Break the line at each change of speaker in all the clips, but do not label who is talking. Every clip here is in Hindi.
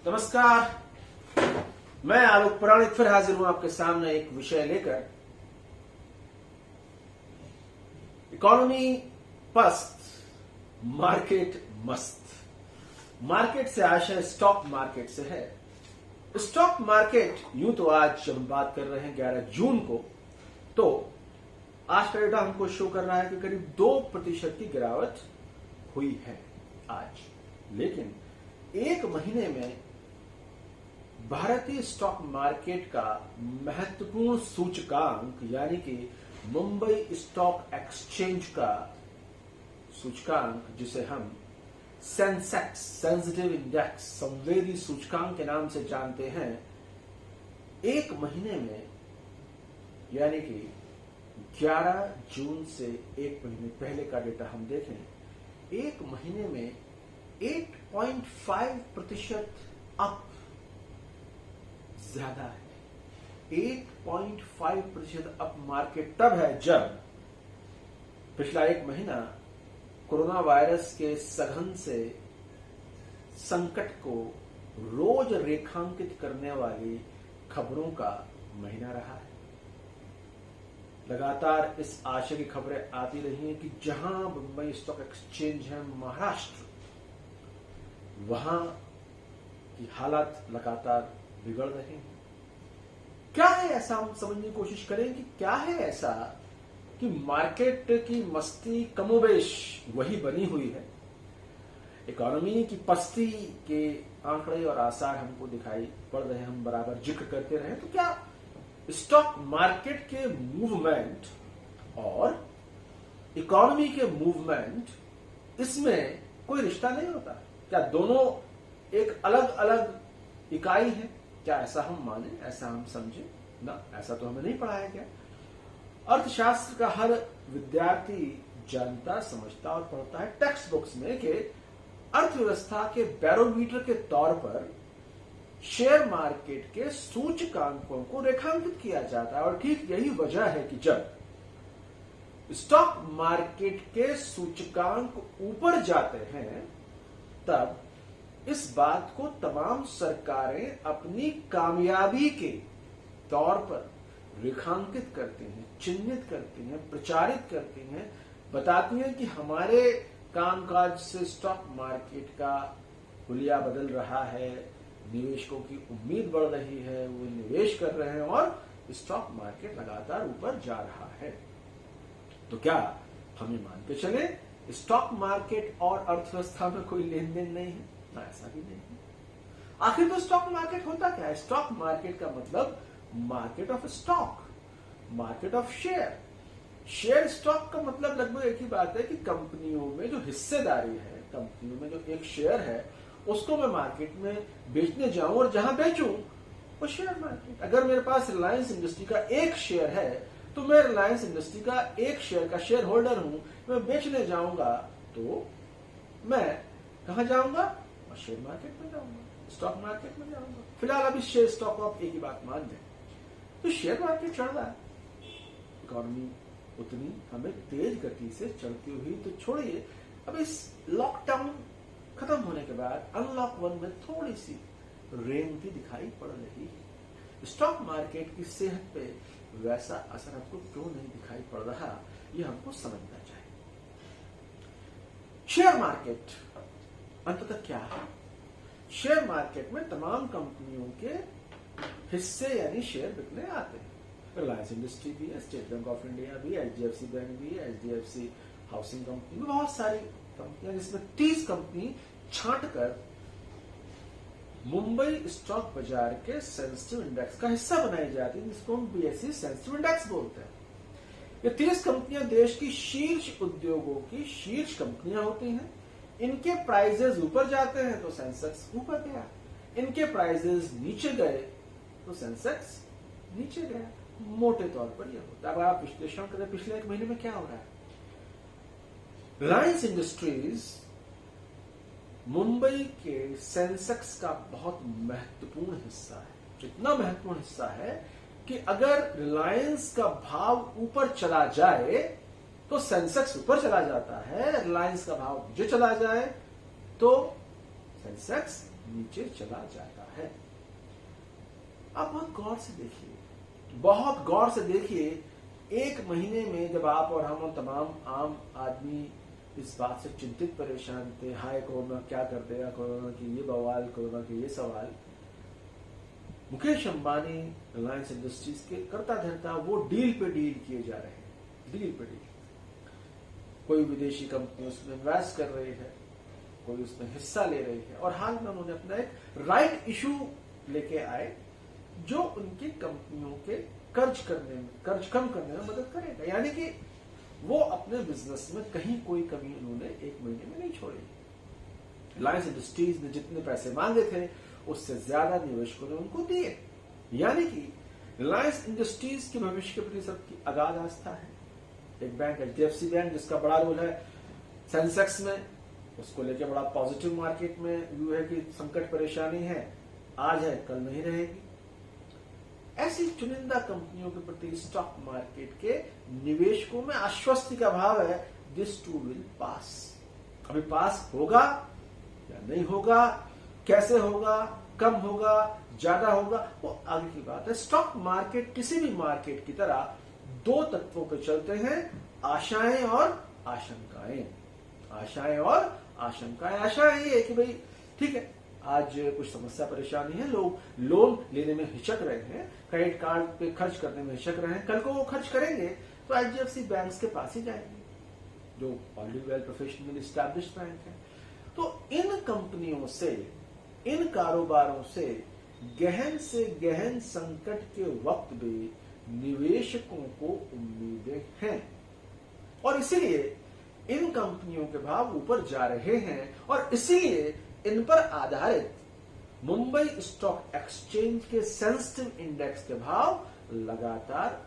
नमस्कार, मैं आलोक पुराणिक फिर हाजिर हूं आपके सामने एक विषय लेकर। इकोनॉमी पस्त, मार्केट मस्त। मार्केट से आशय स्टॉक मार्केट से है। स्टॉक मार्केट यूं तो आज जब हम बात कर रहे हैं 11 जून को, तो आज का डेटा हमको शो कर रहा है कि करीब 2% की गिरावट हुई है आज। लेकिन एक महीने में भारतीय स्टॉक मार्केट का महत्वपूर्ण सूचकांक यानी कि मुंबई स्टॉक एक्सचेंज का सूचकांक, जिसे हम सेंसेक्स सेंसिटिव इंडेक्स संवेदी सूचकांक के नाम से जानते हैं, एक महीने में यानी कि 11 जून से एक महीने पहले का डेटा हम देखें, एक महीने में 8.5% अप ज्यादा है। 8.5% अप मार्केट तब है जब पिछला एक महीना कोरोना वायरस के सघन से संकट को रोज रेखांकित करने वाली खबरों का महीना रहा है। लगातार इस आशय की खबरें आती रही हैं कि जहां मुंबई स्टॉक एक्सचेंज है महाराष्ट्र, वहां की हालत लगातार बिगड़ रहे हैं। क्या है ऐसा, हम समझने की कोशिश करें कि क्या है ऐसा कि मार्केट की मस्ती कमोबेश वही बनी हुई है। इकोनॉमी की पस्ती के आंकड़े और आसार हमको दिखाई पड़ रहे हैं, हम बराबर जिक्र करते रहे। तो क्या स्टॉक मार्केट के मूवमेंट और इकोनॉमी के मूवमेंट, इसमें कोई रिश्ता नहीं होता? क्या दोनों एक अलग अलग इकाई है? क्या ऐसा हम माने, ऐसा हम समझे? ना, ऐसा तो हमें नहीं पढ़ाया गया। अर्थशास्त्र का हर विद्यार्थी जानता, समझता और पढ़ता है टेक्स्ट बुक्स में कि अर्थव्यवस्था के बैरोमीटर के तौर पर शेयर मार्केट के सूचकांकों को रेखांकित किया जाता है। और ठीक यही वजह है कि जब स्टॉक मार्केट के सूचकांक ऊपर जाते हैं, तब इस बात को तमाम सरकारें अपनी कामयाबी के तौर पर रेखांकित करती हैं, चिन्हित करती हैं, प्रचारित करती हैं, बताती हैं कि हमारे कामकाज से स्टॉक मार्केट का हुलिया बदल रहा है, निवेशकों की उम्मीद बढ़ रही है, वो निवेश कर रहे हैं और स्टॉक मार्केट लगातार ऊपर जा रहा है। तो क्या हम ये मान के चले स्टॉक मार्केट और अर्थव्यवस्था में कोई लेन देन नहीं है? ना, ऐसा भी नहीं है। आखिर तो स्टॉक मार्केट होता क्या है? स्टॉक मार्केट का मतलब market of stock, market of share. Share stock का मतलब लगभग एक ही बात है कि कंपनियों में जो हिस्सेदारी है, कंपनियों में जो एक शेयर है, उसको मैं मार्केट में बेचने जाऊं और जहां बेचूं वो शेयर मार्केट। अगर मेरे पास रिलायंस इंडस्ट्री का एक शेयर है, तो मैं रिलायंस इंडस्ट्री का एक शेयर का शेयर होल्डर हूं। मैं बेचने जाऊंगा तो मैं कहां जाऊंगा? शेयर मार्केट में जाऊंगा, स्टॉक मार्केट में जाऊंगा। फिलहाल अभी शेयर स्टॉक को आप एक ही बात मान लें, तो शेयर मार्केट चढ़ रहा है, इकोनॉमी उतनी हमें तेज गति से चलती हुई तो छोड़िए, अब इस लॉकडाउन खत्म होने के बाद अनलॉक 1 में थोड़ी सी रेंगती दिखाई पड़ रही है। स्टॉक मार्केट की सेहत पे वैसा असर आपको क्यों नहीं दिखाई पड़ रहा, ये हमको समझना चाहिए। शेयर मार्केट अंततः क्या है? शेयर मार्केट में तमाम कंपनियों के हिस्से यानी शेयर बिकने आते हैं। रिलायंस इंडस्ट्री भी है, स्टेट बैंक ऑफ इंडिया भी, एचडीएफसी बैंक भी है, एचडीएफसी हाउसिंग कंपनी, बहुत सारी कंपनियां, जिसमें 30 कंपनी छांट कर मुंबई स्टॉक बाजार के सेंसिटिव इंडेक्स का हिस्सा बनाई जाती है, जिसको हम बीएसई सेंसिटिव इंडेक्स बोलते हैं। ये 30 कंपनियां देश की शीर्ष उद्योगों की शीर्ष कंपनियां होती हैं। इनके प्राइजेस ऊपर जाते हैं तो सेंसेक्स ऊपर गया, इनके प्राइजेस नीचे गए तो सेंसेक्स नीचे गया। मोटे तौर पर यह होता है। अब आप विश्लेषण करें पिछले एक महीने में क्या हो रहा है। रिलायंस इंडस्ट्रीज मुंबई के सेंसेक्स का बहुत महत्वपूर्ण हिस्सा है। इतना महत्वपूर्ण हिस्सा है कि अगर रिलायंस का भाव ऊपर चला जाए तो सेंसेक्स ऊपर चला जाता है, रिलायंस का भाव नीचे चला जाए तो सेंसेक्स नीचे चला जाता है। आप बहुत गौर से देखिए, बहुत गौर से देखिए, एक महीने में जब आप और हम और तमाम आम आदमी इस बात से चिंतित परेशान थे, हाय कोरोना क्या कर देगा, कोरोना की ये बवाल, कोरोना के ये सवाल, मुकेश अंबानी रिलायंस इंडस्ट्रीज के करता धरता वो डील पे डील किए जा रहे हैं, डील पे डील। कोई विदेशी कंपनी उसमें इन्वेस्ट कर रही है, कोई उसमें हिस्सा ले रही है, और हाल में उन्होंने अपना एक राइट इशू लेके आए जो उनकी कंपनियों के कर्ज कम करने में मदद करेगा। यानी कि वो अपने बिजनेस में कहीं कोई कमी उन्होंने एक महीने में नहीं छोड़ी। रिलायंस इंडस्ट्रीज ने जितने पैसे मांगे थे उससे ज्यादा निवेशकों ने उनको दिए। यानी कि रिलायंस इंडस्ट्रीज के भविष्य के प्रति सबकी अगाध आस्था है। एक बैंक HDFC बैंक जिसका बड़ा रोल है सेंसेक्स में, उसको लेके बड़ा पॉजिटिव मार्केट में व्यू है कि संकट परेशानी है, आज है कल नहीं रहेगी। ऐसी चुनिंदा कंपनियों के प्रति स्टॉक मार्केट के निवेशकों में आश्वस्ति का भाव है, दिस टू विल पास। अभी पास होगा या नहीं होगा, कैसे होगा, कम होगा, ज्यादा होगा, वो आगे की बात है। स्टॉक मार्केट किसी भी मार्केट की तरह दो तत्वों पे चलते हैं, आशाएं और आशंकाएं। आशाएं और आशंकाएं। आशाएं ये कि भाई ठीक है, आज कुछ समस्या परेशानी है, लोग लोन लेने में हिचक रहे हैं, क्रेडिट कार्ड पे खर्च करने में हिचक रहे हैं, कल को वो खर्च करेंगे तो HDFC बैंक्स के पास ही जाएंगे जो already well professional established bank है। तो इन कंपनियों से, इन कारोबारों से गहन संकट के वक्त भी निवेशकों को उम्मीदें हैं, और इसीलिए इन कंपनियों के भाव ऊपर जा रहे हैं, और इसीलिए इन पर आधारित मुंबई स्टॉक एक्सचेंज के सेंसिटिव इंडेक्स के भाव लगातार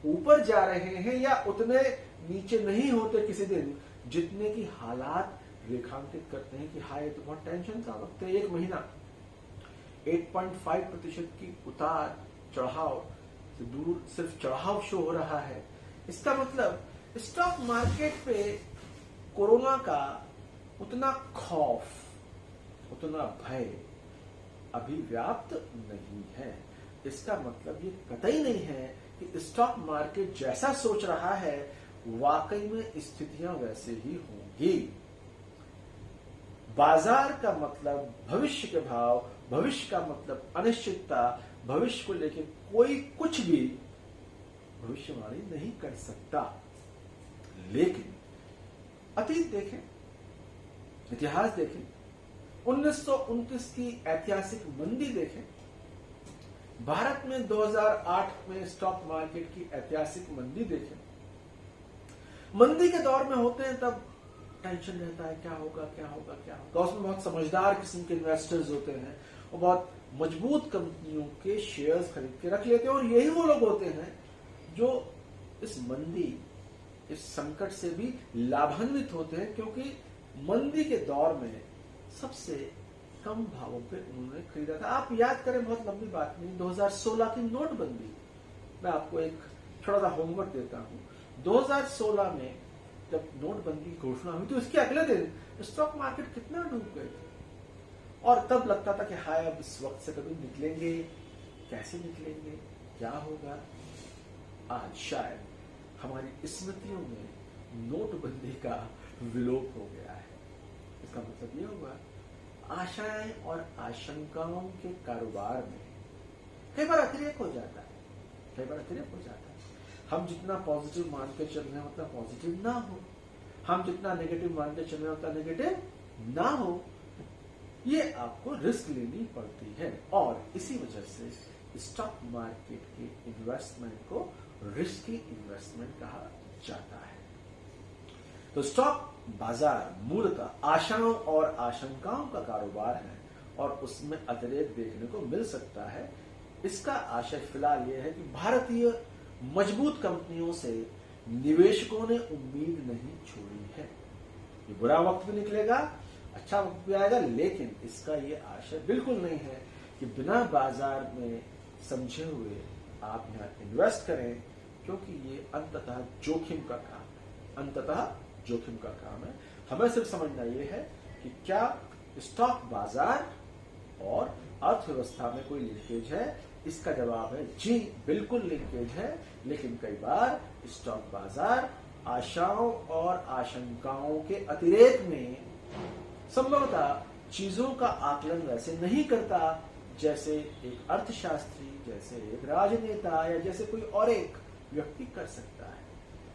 ऊपर जा रहे हैं, या उतने नीचे नहीं होते किसी दिन जितने की हालात रेखांकित करते हैं कि हाय तो बहुत टेंशन का वक्त है। एक महीना 8.5% की उतार चढ़ाव से दूर सिर्फ चढ़ाव शो हो रहा है। इसका मतलब स्टॉक मार्केट पे कोरोना का उतना खौफ, उतना भय अभी व्याप्त नहीं है। इसका मतलब ये कतई नहीं है कि स्टॉक मार्केट जैसा सोच रहा है वाकई में स्थितियां वैसे ही होंगी। बाजार का मतलब भविष्य के भाव, भविष्य का मतलब अनिश्चितता, भविष्य को लेकर कोई कुछ भी भविष्यवाणी नहीं कर सकता। लेकिन अतीत देखें, इतिहास देखें, 1929 की ऐतिहासिक मंदी देखें, भारत में 2008 में स्टॉक मार्केट की ऐतिहासिक मंदी देखें। मंदी के दौर में होते हैं तब टेंशन रहता है, क्या होगा क्या होगा क्या होगा। उसमें बहुत समझदार किस्म के इन्वेस्टर्स होते हैं और बहुत मजबूत कंपनियों के शेयर्स खरीद के रख लेते हैं, और यही वो लोग होते हैं जो इस मंदी, इस संकट से भी लाभान्वित होते हैं, क्योंकि मंदी के दौर में सबसे कम भावों पे उन्होंने खरीदा था। आप याद करें, बहुत लंबी बात नहीं, 2016 की नोटबंदी, मैं आपको एक थोड़ा सा होमवर्क देता हूं। 2016 में जब नोटबंदी की घोषणा हुई तो उसके अगले दिन स्टॉक मार्केट कितना डूब गए थे, और तब लगता था कि हाय अब इस वक्त से कभी निकलेंगे, कैसे निकलेंगे, क्या होगा। आज शायद हमारी स्मृतियों में नोटबंदी का विलोप हो गया है। इसका मतलब ये होगा, आशाएं और आशंकाओं के कारोबार में कई बार अतिरेक हो जाता है, कई बार अतिरेक हो जाता है। हम जितना पॉजिटिव मान के चल रहे हैं उतना पॉजिटिव ना हो, हम जितना नेगेटिव मान के चल रहे हैं उतना नेगेटिव ना हो। ये आपको रिस्क लेनी पड़ती है, और इसी वजह से स्टॉक मार्केट के इन्वेस्टमेंट को रिस्की इन्वेस्टमेंट कहा जाता है। तो स्टॉक बाजार मूलतः आशाओं और आशंकाओं का कारोबार है, और उसमें अतिरेक देखने को मिल सकता है। इसका आशय फिलहाल यह है कि भारतीय मजबूत कंपनियों से निवेशकों ने उम्मीद नहीं छोड़ी है। ये बुरा वक्त भी निकलेगा, अच्छा वक्त भी आएगा, लेकिन इसका ये आशय बिल्कुल नहीं है कि बिना बाजार में समझे हुए आप यहां इन्वेस्ट करें, क्योंकि ये अंततः जोखिम का काम है, अंततः जोखिम का काम है। हमें सिर्फ समझना यह है कि क्या स्टॉक बाजार और अर्थव्यवस्था में कोई लिंकेज है? इसका जवाब है जी, बिल्कुल लिंकेज है। लेकिन कई बार स्टॉक बाजार आशाओं और आशंकाओं के अतिरेक में संभवतः चीजों का आकलन वैसे नहीं करता जैसे एक अर्थशास्त्री, जैसे एक राजनेता या जैसे कोई और एक व्यक्ति कर सकता है।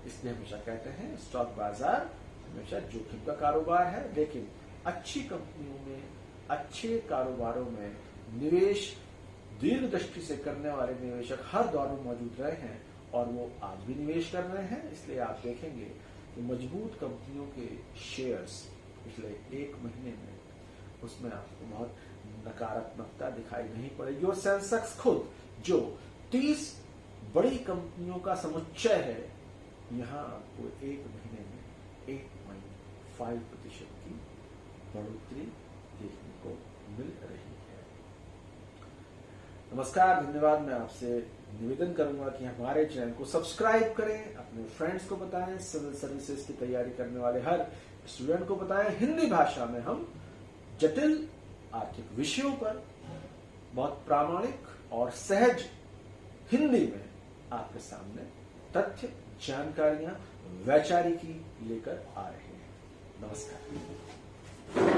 इसलिए हमेशा कहते हैं स्टॉक बाजार हमेशा जोखिम का कारोबार है, लेकिन अच्छी कंपनियों में, अच्छे कारोबारों में निवेश दीर्घ दृष्टि से करने वाले निवेशक हर दौर में मौजूद रहे हैं और वो आज भी निवेश कर रहे हैं। इसलिए आप देखेंगे कि मजबूत कंपनियों के शेयर्स पिछले एक महीने में उसमें आपको बहुत नकारात्मकता दिखाई नहीं पड़ेगी। और सेंसेक्स खुद जो 30 बड़ी कंपनियों का समुच्चय है, यहां आपको एक महीने में 8.5% की बढ़ोतरी देखने को मिल रही है। नमस्कार, धन्यवाद। मैं आपसे निवेदन करूंगा कि हमारे चैनल को सब्सक्राइब करें, अपने फ्रेंड्स को बताएं, सिविल सर्विसेज की तैयारी करने वाले हर स्टूडेंट को बताएं। हिंदी भाषा में हम जटिल आर्थिक विषयों पर बहुत प्रामाणिक और सहज हिंदी में आपके सामने तथ्य, जानकारियां, वैचारिकी लेकर आ रहे हैं। नमस्कार।